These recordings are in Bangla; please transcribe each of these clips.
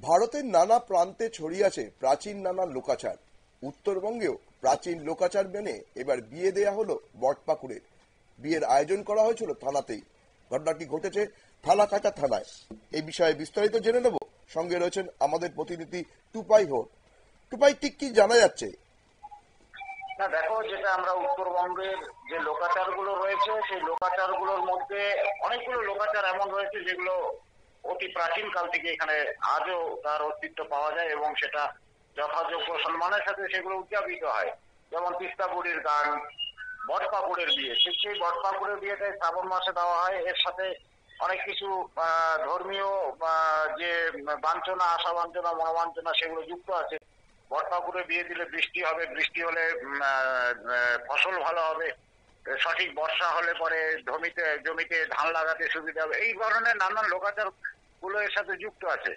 ভারতের নানা প্রান্তে ছড়িয়ে আছে প্রাচীন নানা লোকাচার। উত্তরবঙ্গেও প্রাচীন লোকাচার মেনে এবার বিয়ে দেয়া হলো বটপাকুড়ের। বিয়ের আয়োজন করা হয়েছিল থানাতেই। ঘটনাটি ঘটেছে ফালাকাটা থানায়। এই বিষয়ে বিস্তারিত জেনে নেব। সঙ্গে রয়েছেন আমাদের প্রতিনিধি টুপাই হোর। টুপাই, ঠিক কি জানা যাচ্ছে? না দেখো, যেটা আমরা উত্তরবঙ্গের যে লোকাচার গুলো রয়েছে সেই লোকাচার গুলোর মধ্যে অনেকগুলো লোকাচার এমন রয়েছে যেগুলো অতি প্রাচীন কাল থেকে এখানে আজও তার অস্তিত্ব পাওয়া যায় এবং সেটা যথাযোগ্য সম্মানের সাথে সেগুলো উদযাপিত হয়। যেমন তিস্তা বুড়ির গান, বটপাকুড়ের বিয়ে, ঠিক সেই বটপাকুড়ের বিয়েতে শ্রাবণ মাসে দেওয়া হয়। এর সাথে অনেক কিছু ধর্মীয় যে বাঞ্ছনা, আশা বাঞ্ছনা, মনোবাঞ্ছনা সেগুলো যুক্ত আছে। বটপাকুড়ে বিয়ে দিলে বৃষ্টি হবে, বৃষ্টি হলে ফসল ভালো হবে, সঠিক বর্ষা হলে পরে জমিতে ধান লাগাতে সুবিধা হবে। এই ধরনের নানান লোকাচার গুলো এর সাথে যুক্ত আছে।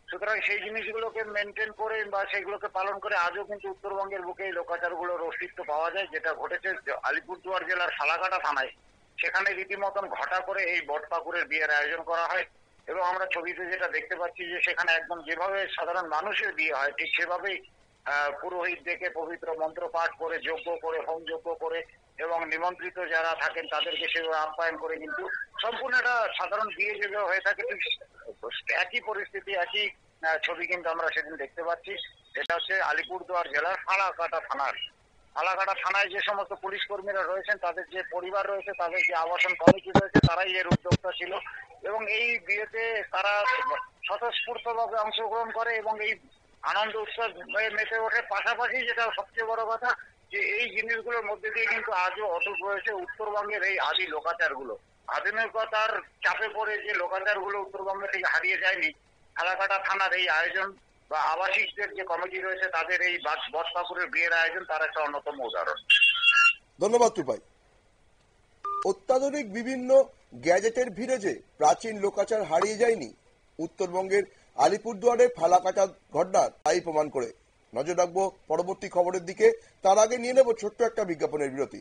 সুতরাং সেই জিনিসগুলোকে মেনটেন করে বা সেগুলোকে পালন করে আজও কিন্তু উত্তরবঙ্গের বুকে এই লোকাচার গুলোর অস্তিত্ব পাওয়া যায়। যেটা ঘটেছে আলিপুরদুয়ার জেলার ফালাকাটা থানায়, সেখানে রীতিমতন ঘটা করে এই বটপাকুড়ের বিয়ের আয়োজন করা হয়। এবং আমরা ছবিতে যেটা দেখতে পাচ্ছি যে সেখানে একদম যেভাবে সাধারণ মানুষের বিয়ে হয় ঠিক সেভাবেই পুরোহিত ডেকে পবিত্র মন্ত্র পাঠ করে, যজ্ঞ করে, হোম যজ্ঞ করে এবং নিমন্ত্রিত যারা থাকেন তাদেরকে সেভাবে আপ্যায়ন করে কিন্তু সম্পূর্ণ একটা সাধারণ বিয়ে যেভাবে হয়ে থাকে ঠিক একই পরিস্থিতি, একই ছবি কিন্তু আমরা সেদিন দেখতে পাচ্ছি। এটা হচ্ছে আলিপুরদুয়ার জেলার ফালাকাটা থানায় যে সমস্ত পুলিশ কর্মীরা রয়েছেন, তাদের যে পরিবার রয়েছে, তাদের যে আবাসন কমিটি রয়েছে, তারাই এর উদ্যোক্তা ছিল এবং এই বিয়েতে তারা স্বতঃস্ফূর্তভাবে অংশগ্রহণ করে এবং এই আনন্দ উৎসব মেতে ওঠে। পাশাপাশি যেটা সবচেয়ে বড় কথা, যে এই জিনিসগুলোর মধ্যে দিয়ে কিন্তু আজও অটুট রয়েছে উত্তরবঙ্গের এই আদি লোকাচার গুলো। আধুনিকতার চাপে পড়ে যে লোকাচার গুলো উত্তরবঙ্গে থেকে হারিয়ে যায়নি, ফালাকাটা থানার এই আয়োজন বা আবাসিকদের যে কমিটি রয়েছে তাদের এই বটপাকুড়ের বিয়ের আয়োজন তার একটা অন্যতম উদাহরণ। ধন্যবাদ টুপাই। অত্যাধুনিক বিভিন্ন গ্যাজেটের ভিড়ে যে প্রাচীন লোকাচার হারিয়ে যায়নি, উত্তরবঙ্গের আলিপুরদুয়ারের ফালাকাটা ঘটনা তাই প্রমাণ করে। নজর রাখবো পরবর্তী খবরের দিকে। তার আগে নিয়ে নেব ছোট্ট একটা বিজ্ঞাপনের বিরতি।